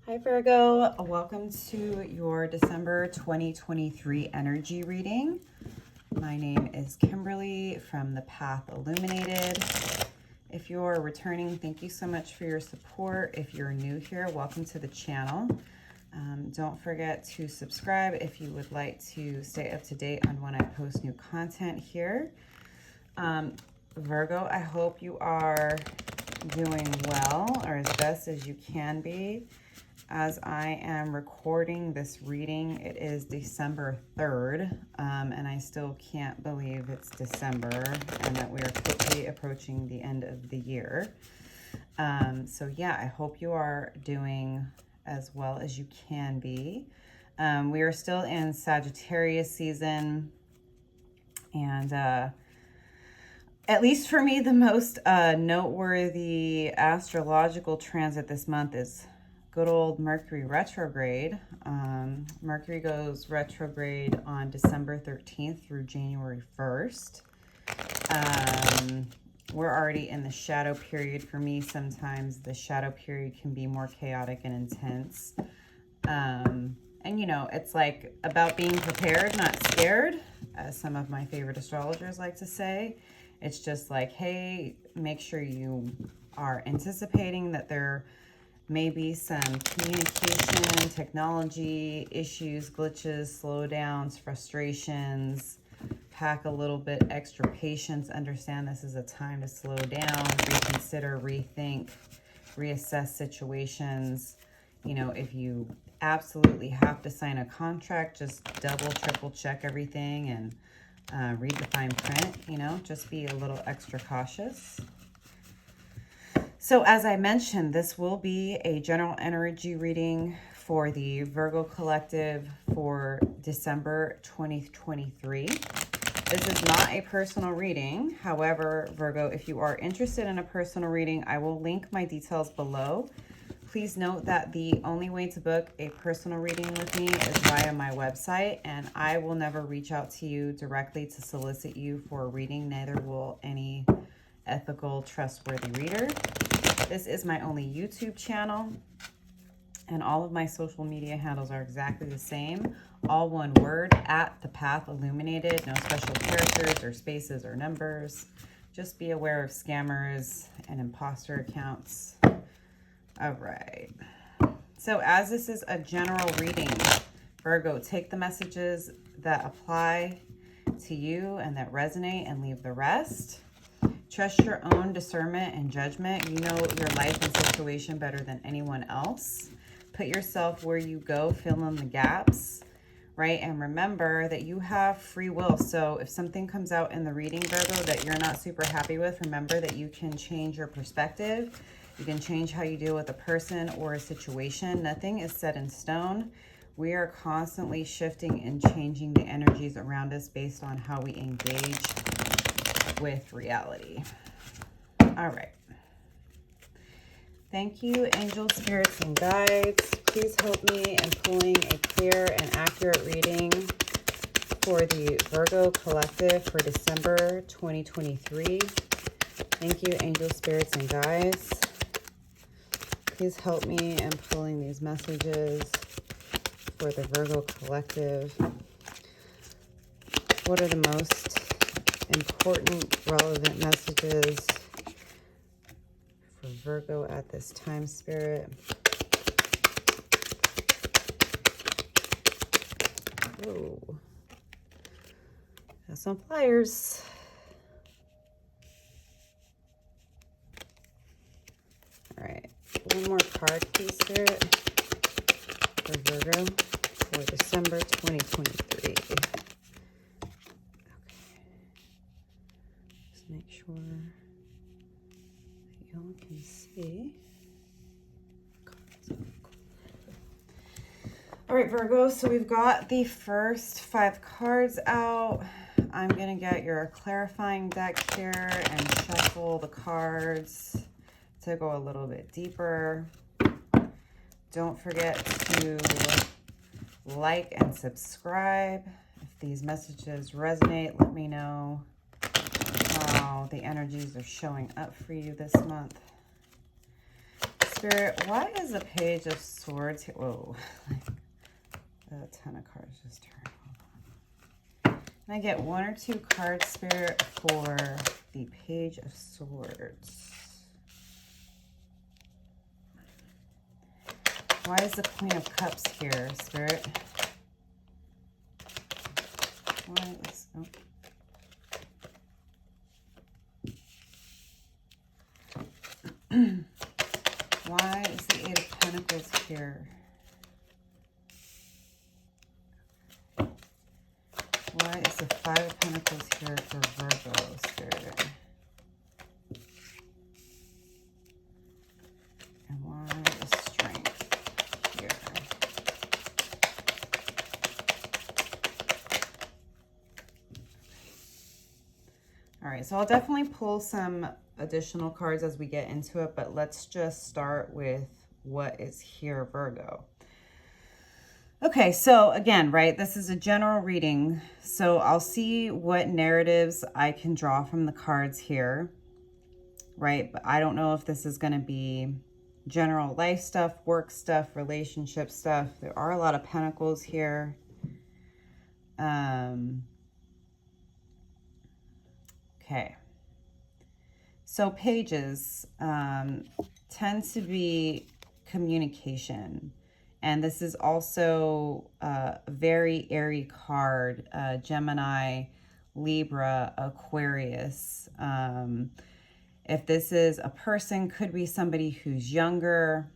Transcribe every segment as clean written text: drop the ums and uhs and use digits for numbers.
Hi Virgo, welcome to your December 2023 energy reading. My name is Kimberly from the Path Illuminated. If you're returning, thank you so much for your support. If you're new here, welcome to the channel. Don't forget to subscribe if you would like to stay up to date on when I post new content here. Virgo, I hope you are doing well, or as best as you can be. As I am recording this reading, it is December 3rd, and I still can't believe it's December and that we are quickly approaching the end of the year. So yeah, I hope you are doing as well as you can be. We are still in Sagittarius season, and at least for me, the most noteworthy astrological transit this month is good old Mercury retrograde. Mercury goes retrograde on December 13th through January 1st. We're already in the shadow period. For me, sometimes the shadow period can be more chaotic and intense. And you know, it's like about being prepared, not scared, as some of my favorite astrologers like to say. It's just like, hey, make sure you are anticipating that there may be some communication, technology issues, glitches, slowdowns, frustrations. Pack a little bit extra patience. Understand this is a time to slow down, reconsider, rethink, reassess situations. You know, if you absolutely have to sign a contract, just double, triple check everything and read the fine print. You know, just be a little extra cautious. So as I mentioned, this will be a general energy reading for the Virgo collective for December 2023. This is not a personal reading. However, Virgo, if you are interested in a personal reading, I will link my details below. Please note that the only way to book a personal reading with me is via my website, and I will never reach out to you directly to solicit you for a reading. Neither will any ethical, trustworthy reader. This is my only YouTube channel, and all of my social media handles are exactly the same. All one word, at the Path Illuminated. No special characters or spaces or numbers. Just be aware of scammers and imposter accounts. All right. So as this is a general reading, Virgo, take the messages that apply to you and that resonate and leave the rest. Trust your own discernment and judgment. You know your life and situation better than anyone else. Put yourself where you go, fill in the gaps, right? And remember that you have free will. So if something comes out in the reading, Virgo, that you're not super happy with, remember that you can change your perspective. You can change how you deal with a person or a situation. Nothing is set in stone. We are constantly shifting and changing the energies around us based on how we engage with reality. All right. Thank you, angel spirits and guides. Please help me in pulling a clear and accurate reading for the Virgo collective for December 2023. Thank you, angel spirits and guides. Please help me in pulling these messages for the Virgo collective. What are the most important, relevant messages for Virgo at this time, Spirit? Oh, got some flyers. All right, one more card, please, Spirit, for Virgo for December 2023. Make sure that y'all can see. All right, Virgo, so we've got the first 5 cards out. I'm going to get your clarifying deck here and shuffle the cards to go a little bit deeper. Don't forget to like and subscribe. If these messages resonate, let me know how the energies are showing up for you this month. Spirit, why is the Page of Swords here? Whoa, the Ten of Cards just turned. Hold on. Can I get 1 or 2 cards, Spirit, for the Page of Swords? Why is the Queen of Cups here, Spirit? Why is... Oh. Why is the Eight of Pentacles here? Why is the Five of Pentacles here for Virgo, Spirit? And why is Strength here? All right, so I'll definitely pull some additional cards as we get into it, but let's just start with what is here, Virgo. Okay, so again, right, this is a general reading, so I'll see what narratives I can draw from the cards here, right? But I don't know if this is going to be general life stuff, work stuff, relationship stuff. There are a lot of pentacles here. Okay. So pages tend to be communication. And this is also a very airy card, Gemini, Libra, Aquarius. If this is a person, could be somebody who's younger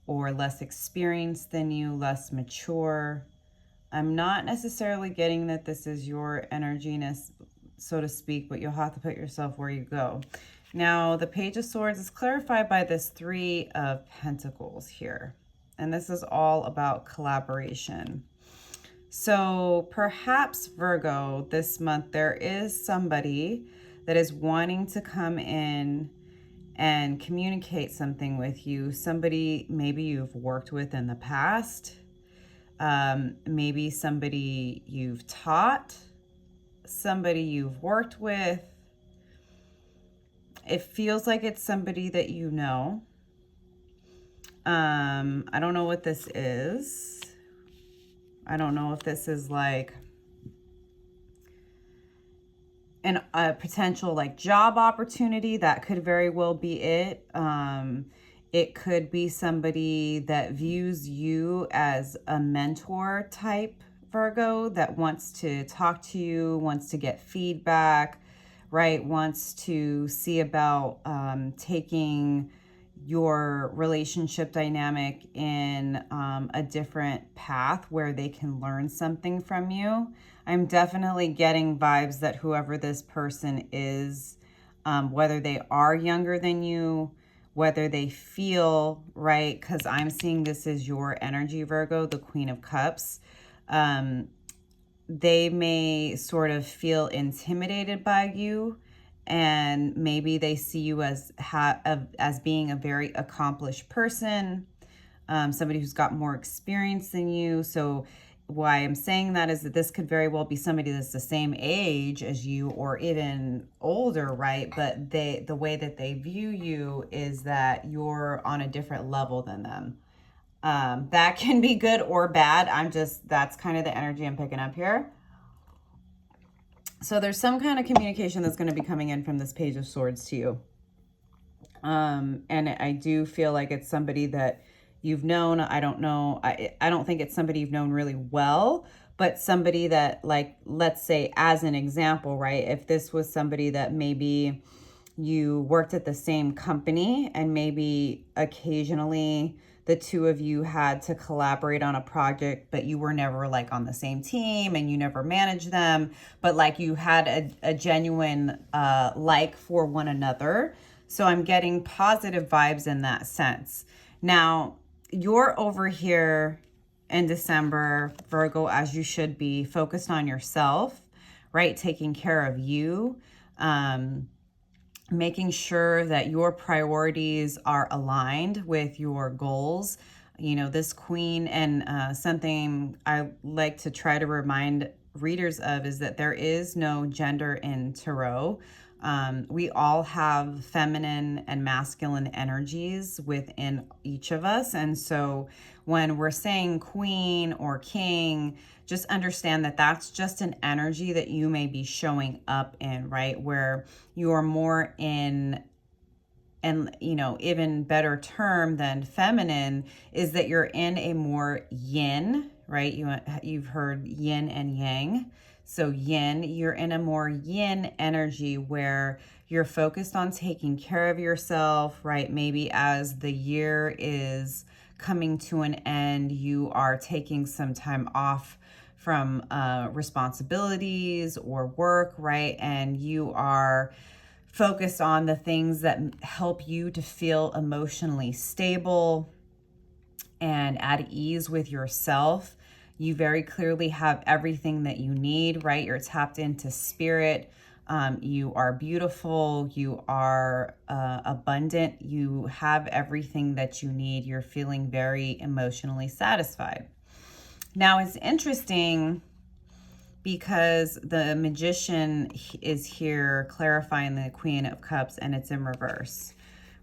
or less experienced than you, less mature. I'm not necessarily getting that this is your energiness, so to speak, but you'll have to put yourself where you go. Now, the Page of Swords is clarified by this Three of Pentacles here. And this is all about collaboration. So perhaps, Virgo, this month, there is somebody that is wanting to come in and communicate something with you. Somebody maybe you've worked with in the past. Maybe somebody you've taught. Somebody you've worked with. It feels like it's somebody that you know. I don't know what this is. I don't know if this is like a potential like job opportunity. That could very well be it. It could be somebody that views you as a mentor type, Virgo, that wants to talk to you, wants to get feedback, right? Wants to see about taking your relationship dynamic in a different path where they can learn something from you. I'm definitely getting vibes that whoever this person is, whether they are younger than you, whether they feel, right, because I'm seeing this as your energy, Virgo, the Queen of Cups. They may sort of feel intimidated by you, and maybe they see you as being a very accomplished person, somebody who's got more experience than you. So why I'm saying that is that this could very well be somebody that's the same age as you or even older, right? But the way that they view you is that you're on a different level than them. That can be good or bad. That's kind of the energy I'm picking up here. So there's some kind of communication that's going to be coming in from this Page of Swords to you. And I do feel like it's somebody that you've known. I don't know. I don't think it's somebody you've known really well, but somebody that, like, let's say as an example, right? If this was somebody that maybe you worked at the same company and maybe occasionally the two of you had to collaborate on a project, but you were never like on the same team and you never managed them, but like you had a genuine like for one another. So I'm getting positive vibes in that sense. Now, you're over here in December, Virgo, as you should be, focused on yourself, right? Taking care of you, making sure that your priorities are aligned with your goals. You know, this Queen, and something I like to try to remind readers of is that there is no gender in tarot. We all have feminine and masculine energies within each of us. And so when we're saying queen or king, just understand that that's just an energy that you may be showing up in, right? Where you are more in, and even better term than feminine is that you're in a more yin, right? You've heard yin and yang. So yin, you're in a more yin energy where you're focused on taking care of yourself, right? Maybe as the year is coming to an end, you are taking some time off from responsibilities or work, right? And you are focused on the things that help you to feel emotionally stable and at ease with yourself. You very clearly have everything that you need, right? You're tapped into spirit. You are beautiful. You are abundant. You have everything that you need. You're feeling very emotionally satisfied. Now, it's interesting because the Magician is here clarifying the Queen of Cups, and it's in reverse,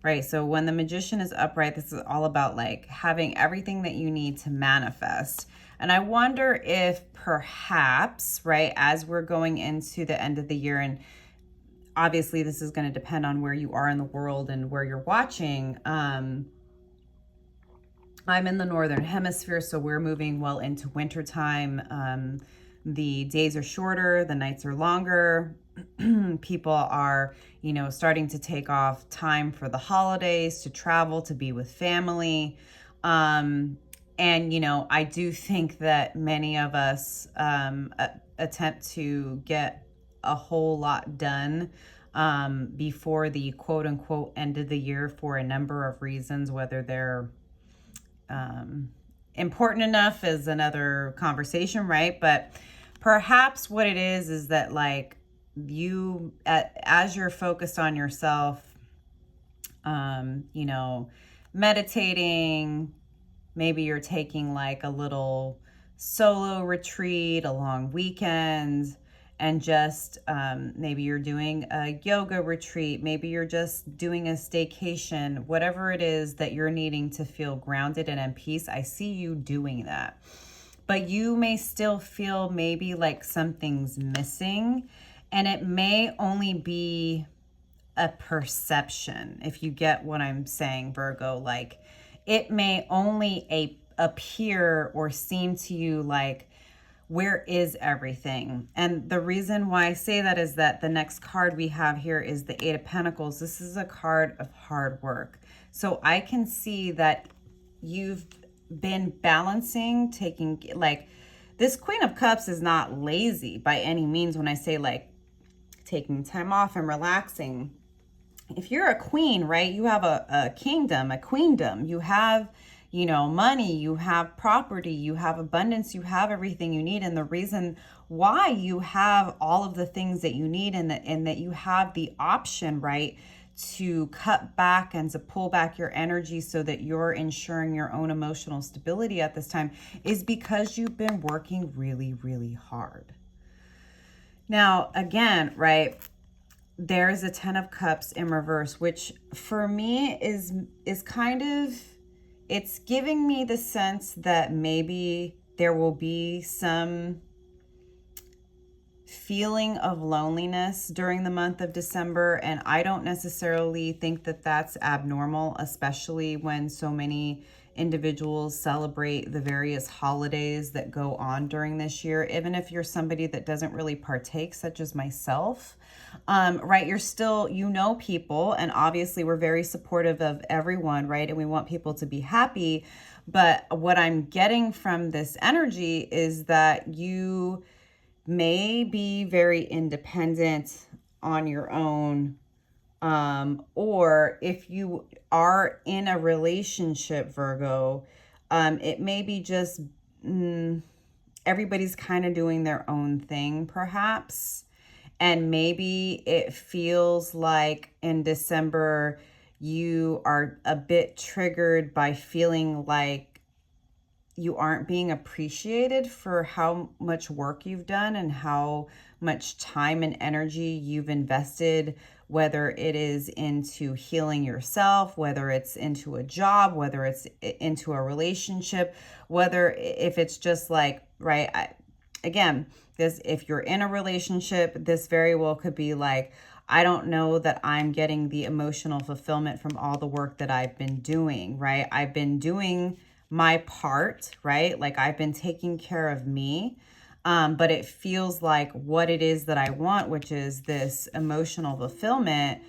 right? So when the Magician is upright, this is all about like having everything that you need to manifest. And I wonder if perhaps, right, as we're going into the end of the year, and obviously this is going to depend on where you are in the world and where you're watching. I'm in the Northern Hemisphere, so we're moving well into wintertime. The days are shorter, the nights are longer. People are, starting to take off time for the holidays, to travel, to be with family. And, I do think that many of us attempt to get a whole lot done before the quote unquote end of the year for a number of reasons, whether they're important enough is another conversation, right? But perhaps what it is that like you, as you're focused on yourself, meditating, maybe you're taking like a little solo retreat, a long weekend, and just maybe you're doing a yoga retreat, maybe you're just doing a staycation, whatever it is that you're needing to feel grounded and in peace. I see you doing that. But you may still feel maybe like something's missing, and it may only be a perception, if you get what I'm saying, Virgo. Like it may only appear or seem to you like, where is everything? And the reason why I say that is that the next card we have here is the Eight of Pentacles. This is a card of hard work. So I can see that you've been balancing, taking, like, this Queen of Cups is not lazy by any means when I say like taking time off and relaxing. If you're a queen, right, you have a kingdom, a queendom. You have, money, you have property, you have abundance, you have everything you need. And the reason why you have all of the things that you need and that you have the option, right, to cut back and to pull back your energy so that you're ensuring your own emotional stability at this time is because you've been working really, really hard. Now, again, right, there's a Ten of Cups in reverse, which for me is kind of, it's giving me the sense that maybe there will be some feeling of loneliness during the month of December. And I don't necessarily think that that's abnormal, especially when so many individuals celebrate the various holidays that go on during this year. Even if you're somebody that doesn't really partake, such as myself, right, you're still, people, and obviously we're very supportive of everyone, right? And we want people to be happy. But what I'm getting from this energy is that you may be very independent on your own, or if you are in a relationship, Virgo, it may be just everybody's kind of doing their own thing, perhaps. And maybe it feels like in December you are a bit triggered by feeling like you aren't being appreciated for how much work you've done and how much time and energy you've invested, whether it is into healing yourself, whether it's into a job, whether it's into a relationship, whether if it's just like, right, again, this, if you're in a relationship, this very well could be like, I don't know that I'm getting the emotional fulfillment from all the work that I've been doing, right? I've been doing my part, right? Like I've been taking care of me. But it feels like what it is that I want, which is this emotional fulfillment,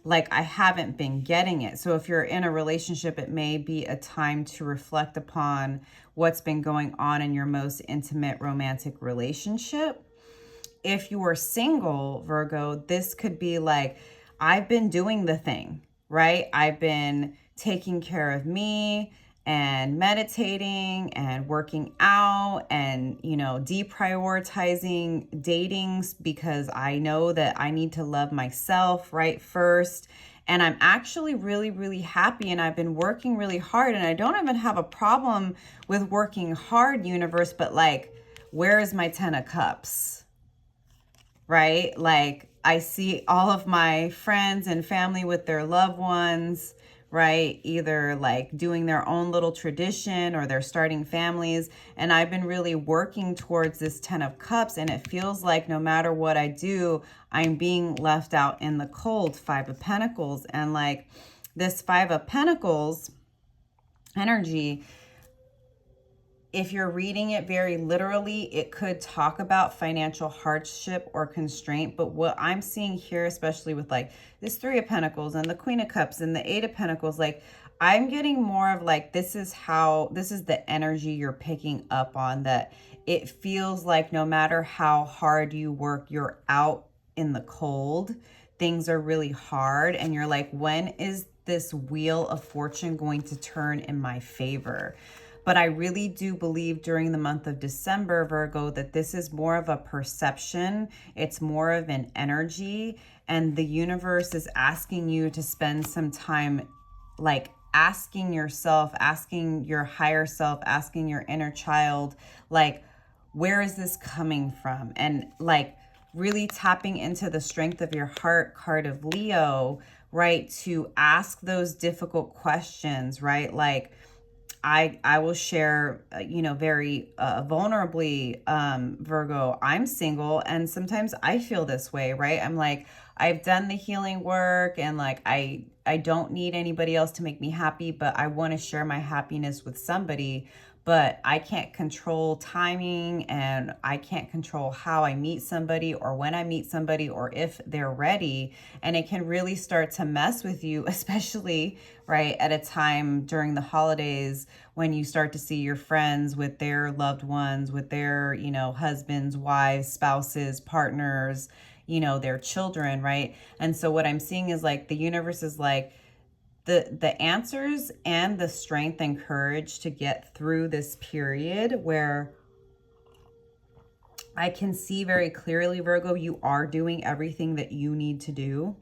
like I haven't been getting it. So if you're in a relationship, it may be a time to reflect upon what's been going on in your most intimate romantic relationship. If you are single, Virgo, this could be like, I've been doing the thing, right? I've been taking care of me and meditating and working out and, you know, deprioritizing dating because I know that I need to love myself, right, first. And I'm actually really, really happy, and I've been working really hard, and I don't even have a problem with working hard, universe, but like, where is my 10 of Cups? Right? Like I see all of my friends and family with their loved ones, right? Either like doing their own little tradition or they're starting families. And I've been really working towards this 10 of Cups. And it feels like no matter what I do, I'm being left out in the cold. 5 of Pentacles. And like this 5 of Pentacles energy, if you're reading it very literally, it could talk about financial hardship or constraint. But what I'm seeing here, especially with like this 3 of Pentacles and the Queen of Cups and the 8 of Pentacles, like I'm getting more of like, this is the energy you're picking up on, that it feels like no matter how hard you work, you're out in the cold. Things are really hard. And you're like, when is this wheel of fortune going to turn in my favor? But I really do believe during the month of December, Virgo, that this is more of a perception. It's more of an energy. And the universe is asking you to spend some time like asking yourself, asking your higher self, asking your inner child, like, where is this coming from? And like really tapping into the strength of your heart, card of Leo, right? To ask those difficult questions, right? Like, I will share, you know, very vulnerably, Virgo, I'm single, and sometimes I feel this way, right? I'm like, I've done the healing work, and like, I don't need anybody else to make me happy, but I want to share my happiness with somebody. But I can't control timing, and I can't control how I meet somebody or when I meet somebody or if they're ready. And it can really start to mess with you, especially right at a time during the holidays when you start to see your friends with their loved ones, with their, you know, husbands, wives, spouses, partners, you know, their children, right? And so what I'm seeing is like the universe is like, the answers and the strength and courage to get through this period where I can see very clearly, Virgo, you are doing everything that you need to do.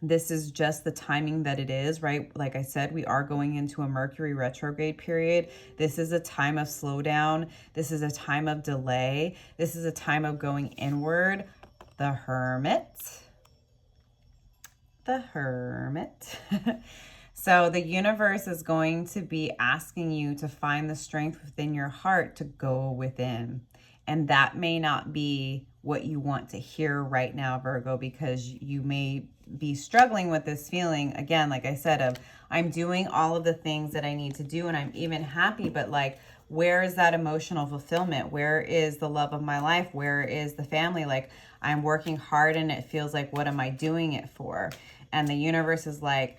This is just the timing that it is, right? Like I said, we are going into a Mercury retrograde period. This is a time of slowdown. This is a time of delay. This is a time of going inward. The Hermit. The Hermit. So the universe is going to be asking you to find the strength within your heart to go within. And that may not be what you want to hear right now, Virgo, because you may be struggling with this feeling, again, like I said, of I'm doing all of the things that I need to do and I'm even happy, but like, where is that emotional fulfillment? Where is the love of my life? Where is the family? Like, I'm working hard and it feels like, what am I doing it for? And the universe is like,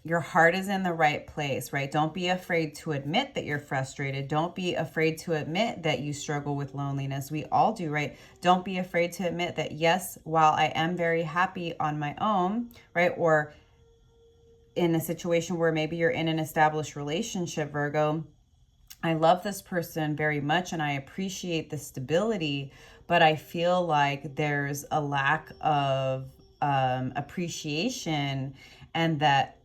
your heart is in the right place, right? Don't be afraid to admit that you're frustrated. Don't be afraid to admit that you struggle with loneliness. We all do, right? Don't be afraid to admit that, yes, while I am very happy on my own, right? Or in a situation where maybe you're in an established relationship, Virgo, I love this person very much and I appreciate the stability, but I feel like there's a lack of appreciation, and that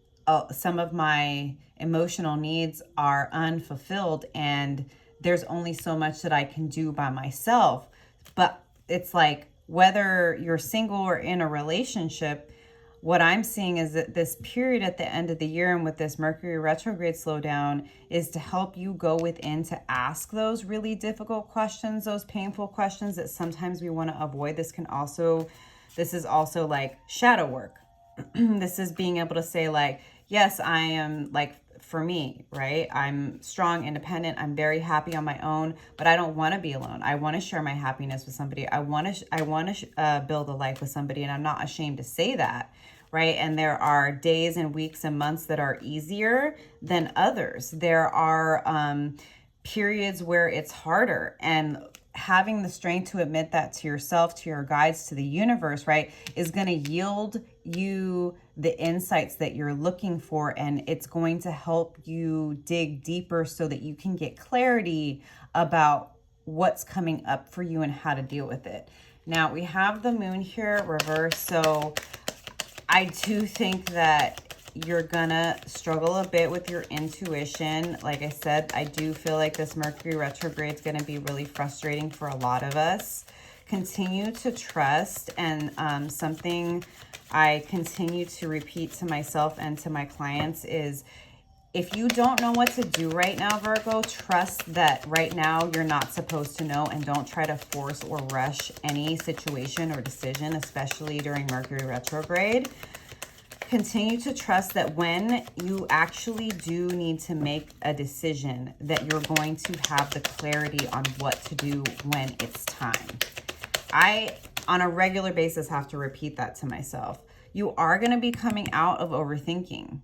some of my emotional needs are unfulfilled, and there's only so much that I can do by myself. But it's like, whether you're single or in a relationship, what I'm seeing is that this period at the end of the year and with this Mercury retrograde slowdown is to help you go within to ask those really difficult questions, those painful questions that sometimes we want to avoid. This is also like shadow work. This is being able to say, like, yes, I am, like, for me, right? I'm strong, independent. I'm very happy on my own, but I don't want to be alone. I want to share my happiness with somebody. I want to build a life with somebody, and I'm not ashamed to say that, right? And there are days and weeks and months that are easier than others. There are periods where it's harder, and having the strength to admit that to yourself, to your guides, to the universe, right, is going to yield you the insights that you're looking for, and it's going to help you dig deeper so that you can get clarity about what's coming up for you and how to deal with it. Now, we have the moon here reversed, so I do think that you're gonna struggle a bit with your intuition. Like I said, I do feel like this Mercury retrograde is gonna be really frustrating for a lot of us. Continue to trust, and something I continue to repeat to myself and to my clients is, if you don't know what to do right now, Virgo, trust that right now you're not supposed to know, and don't try to force or rush any situation or decision, especially during Mercury retrograde. Continue to trust that when you actually do need to make a decision, that you're going to have the clarity on what to do when it's time. I, on a regular basis, have to repeat that to myself. You are going to be coming out of overthinking.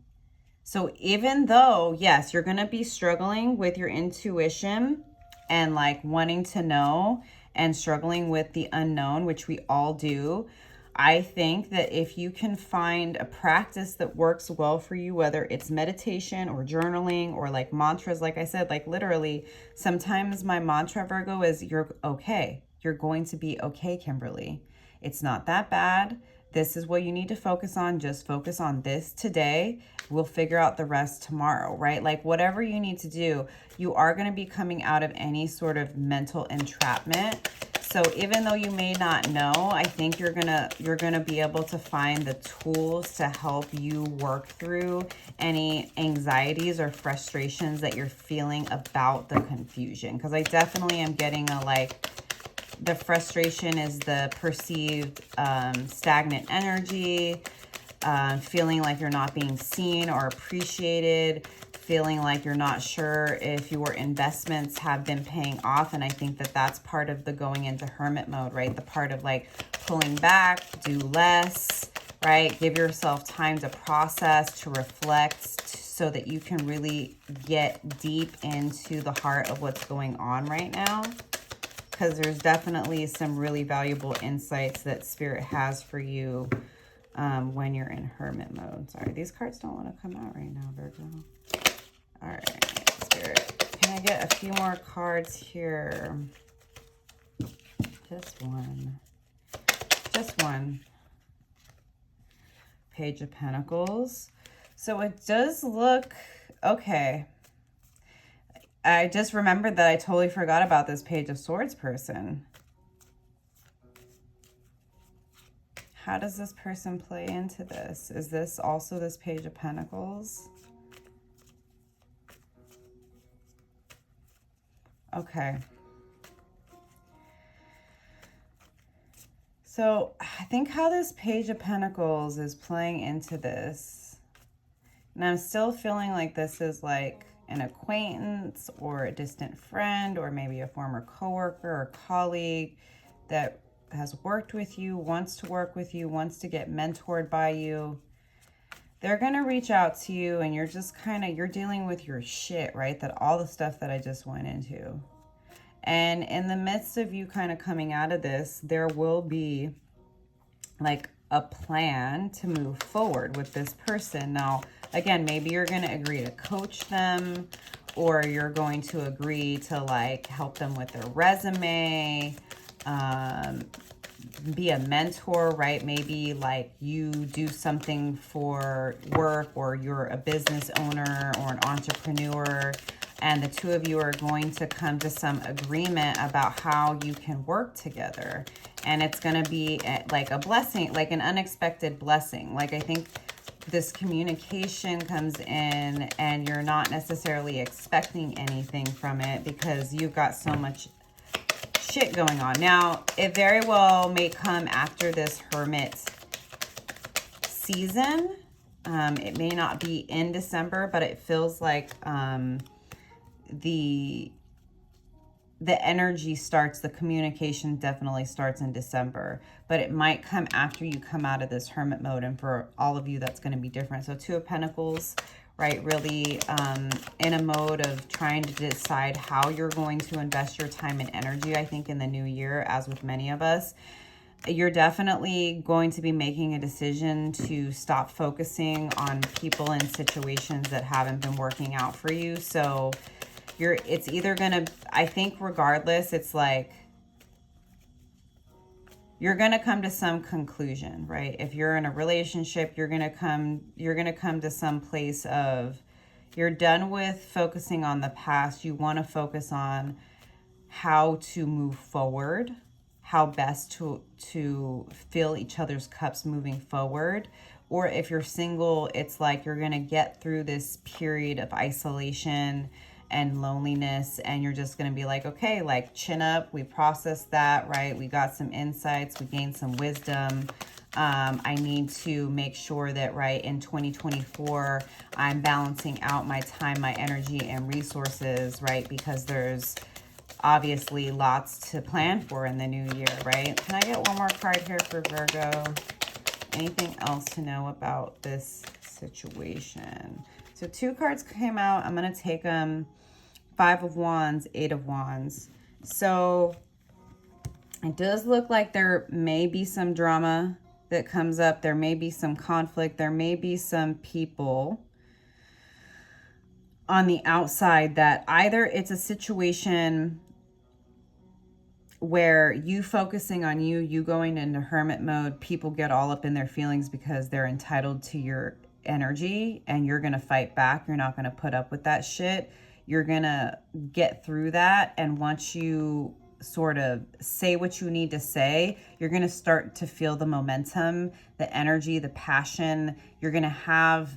So even though, yes, you're going to be struggling with your intuition and like wanting to know and struggling with the unknown, which we all do, I think that if you can find a practice that works well for you, whether it's meditation or journaling or like mantras, like I said, like literally, sometimes my mantra, Virgo, is you're okay. You're going to be okay, Kimberly. It's not that bad. This is what you need to focus on. Just focus on this today. We'll figure out the rest tomorrow, right? Like whatever you need to do, you are going to be coming out of any sort of mental entrapment. So even though you may not know, I think you're gonna be able to find the tools to help you work through any anxieties or frustrations that you're feeling about the confusion. Because I definitely am getting a like, the frustration is the perceived stagnant energy, feeling like you're not being seen or appreciated, feeling like you're not sure if your investments have been paying off. And I think that that's part of the going into hermit mode, right? The part of like pulling back, do less, right? Give yourself time to process, to reflect, so that you can really get deep into the heart of what's going on right now. Because there's definitely some really valuable insights that Spirit has for you when you're in hermit mode. Sorry, these cards don't want to come out right now, Virgo. All right, Spirit. Can I get a few more cards here? Just one. Just one. Page of Pentacles. So it does look okay. I just remembered that I totally forgot about this Page of Swords person. How does this person play into this? Is this also this Page of Pentacles? Okay. So I think how this Page of Pentacles is playing into this, and I'm still feeling like this is like an acquaintance or a distant friend, or maybe a former coworker or colleague that has worked with you, wants to work with you, wants to get mentored by you. They're going to reach out to you, and you're just kind of, you're dealing with your shit, right? That all the stuff that I just went into. And in the midst of you kind of coming out of this, there will be like a plan to move forward with this person. Now, again, maybe you're going to agree to coach them, or you're going to agree to like help them with their resume, be a mentor, right? Maybe like you do something for work, or you're a business owner or an entrepreneur, and the two of you are going to come to some agreement about how you can work together. And it's going to be like a blessing, like an unexpected blessing. Like I think this communication comes in and you're not necessarily expecting anything from it because you've got so much shit going on. Now, it very well may come after this Hermit season. It may not be in December, but it feels like the energy starts, the communication definitely starts in December, but it might come after you come out of this Hermit mode. And for all of you, that's going to be different. So Two of Pentacles, right? Really in a mode of trying to decide how you're going to invest your time and energy, I think, in the new year, as with many of us. You're definitely going to be making a decision to stop focusing on people and situations that haven't been working out for you. So it's either gonna, I think regardless, it's like you're gonna come to some conclusion, right? If you're in a relationship, you're gonna come to some place of you're done with focusing on the past. You want to focus on how to move forward, how best to fill each other's cups moving forward. Or if you're single, it's like you're gonna get through this period of isolation and loneliness, and you're just going to be like, okay, like chin up, we processed that, right? We got some insights, we gained some wisdom. I need to make sure that, right, in 2024, I'm balancing out my time, my energy, and resources, right? Because there's obviously lots to plan for in the new year, right? Can I get one more card here for Virgo? Anything else to know about this situation? So 2 cards came out. I'm going to take them. 5 of Wands, 8 of Wands. So it does look like there may be some drama that comes up. There may be some conflict. There may be some people on the outside that either it's a situation where you focusing on you going into hermit mode, people get all up in their feelings because they're entitled to your energy, and you're going to fight back. You're not going to put up with that shit. You're going to get through that. And once you sort of say what you need to say, you're going to start to feel the momentum, the energy, the passion. You're going to have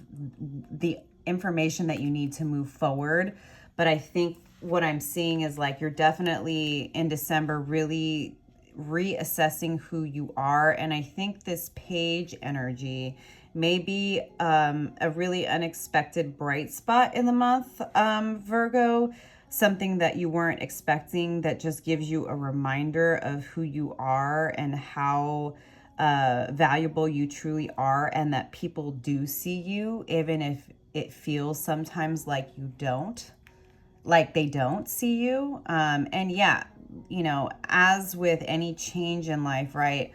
the information that you need to move forward. But I think what I'm seeing is like you're definitely in December really reassessing who you are. And I think this page energy may be a really unexpected bright spot in the month, Virgo, something that you weren't expecting that just gives you a reminder of who you are and how valuable you truly are, and that people do see you, even if it feels sometimes like you don't, like they don't see you. And yeah, you know, as with any change in life, right?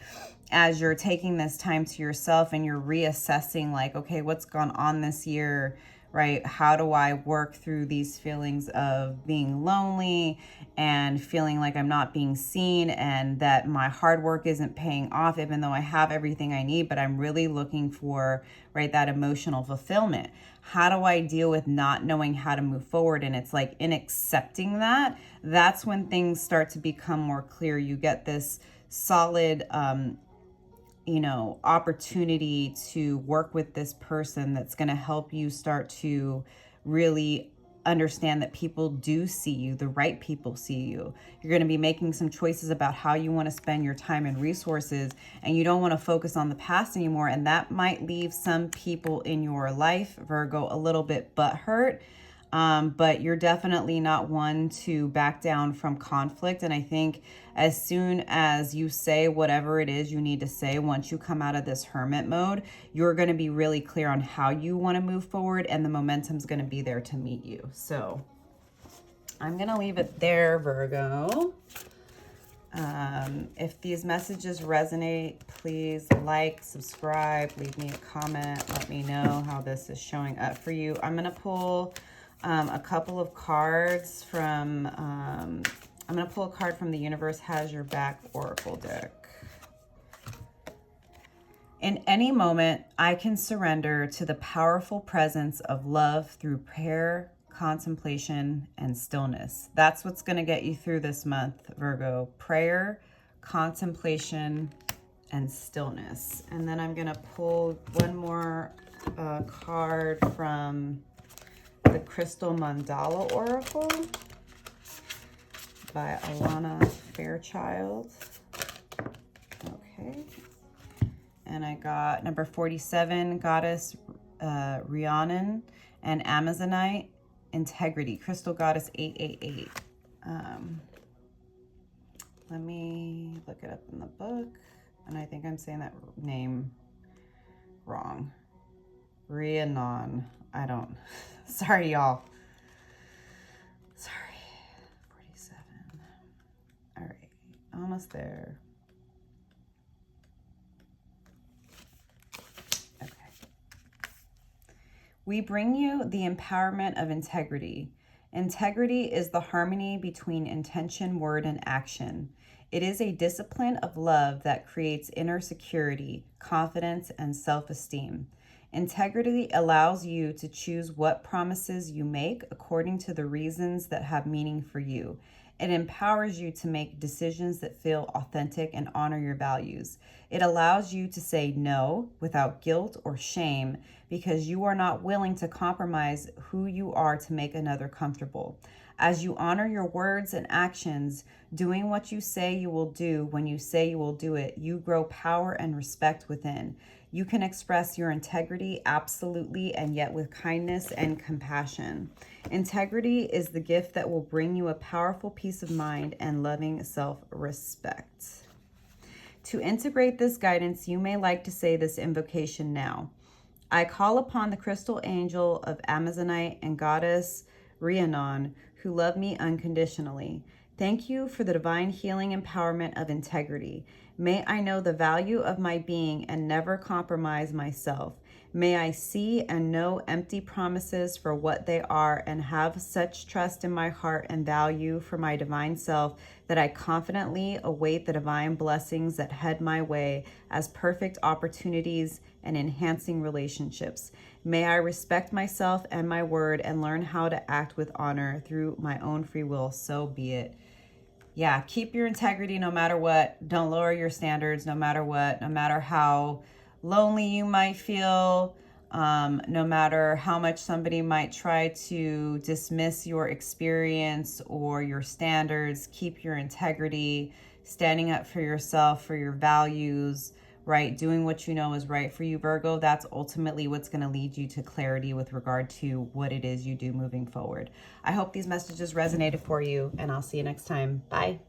As you're taking this time to yourself and you're reassessing like, okay, what's gone on this year, right? How do I work through these feelings of being lonely and feeling like I'm not being seen and that my hard work isn't paying off, even though I have everything I need, but I'm really looking for, right, that emotional fulfillment. How do I deal with not knowing how to move forward? And it's like in accepting that, that's when things start to become more clear. You get this solid, you know, opportunity to work with this person that's going to help you start to really understand that people do see you, the right people see you. You're going to be making some choices about how you want to spend your time and resources, and you don't want to focus on the past anymore. And that might leave some people in your life, Virgo, a little bit butthurt. But you're definitely not one to back down from conflict. And I think as soon as you say whatever it is you need to say, once you come out of this hermit mode, you're going to be really clear on how you want to move forward, and the momentum's going to be there to meet you. So I'm going to leave it there, Virgo. If these messages resonate, please like, subscribe, leave me a comment. Let me know how this is showing up for you. I'm going to pull a couple of cards from, I'm going to pull a card from the Universe Has Your Back Oracle deck. In any moment, I can surrender to the powerful presence of love through prayer, contemplation, and stillness. That's what's going to get you through this month, Virgo. Prayer, contemplation, and stillness. And then I'm going to pull one more card from the Crystal Mandala Oracle by Alana Fairchild. Okay. And I got number 47, Goddess Rhiannon, and Amazonite, Integrity, Crystal Goddess 888. Let me look it up in the book. And I think I'm saying that name wrong. Rhiannon. I don't. Sorry, y'all. Sorry. 47. All right. Almost there. Okay. We bring you the empowerment of integrity. Integrity is the harmony between intention, word, and action. It is a discipline of love that creates inner security, confidence, and self-esteem. Integrity allows you to choose what promises you make according to the reasons that have meaning for you. It empowers you to make decisions that feel authentic and honor your values. It allows you to say no without guilt or shame because you are not willing to compromise who you are to make another comfortable. As you honor your words and actions, doing what you say you will do when you say you will do it, you grow power and respect within. You can express your integrity absolutely and yet with kindness and compassion. Integrity is the gift that will bring you a powerful peace of mind and loving self-respect. To integrate this guidance, you may like to say this invocation now. I call upon the crystal angel of Amazonite and Goddess Rhiannon, who love me unconditionally. Thank you for the divine healing empowerment of integrity. May I know the value of my being and never compromise myself. May I see and know empty promises for what they are and have such trust in my heart and value for my divine self that I confidently await the divine blessings that head my way as perfect opportunities and enhancing relationships. May I respect myself and my word and learn how to act with honor through my own free will. So be it. Yeah, keep your integrity no matter what. Don't lower your standards no matter what, no matter how lonely you might feel, no matter how much somebody might try to dismiss your experience or your standards. Keep your integrity, standing up for yourself, for your values, right? Doing what you know is right for you, Virgo. That's ultimately what's going to lead you to clarity with regard to what it is you do moving forward. I hope these messages resonated for you, and I'll see you next time. Bye.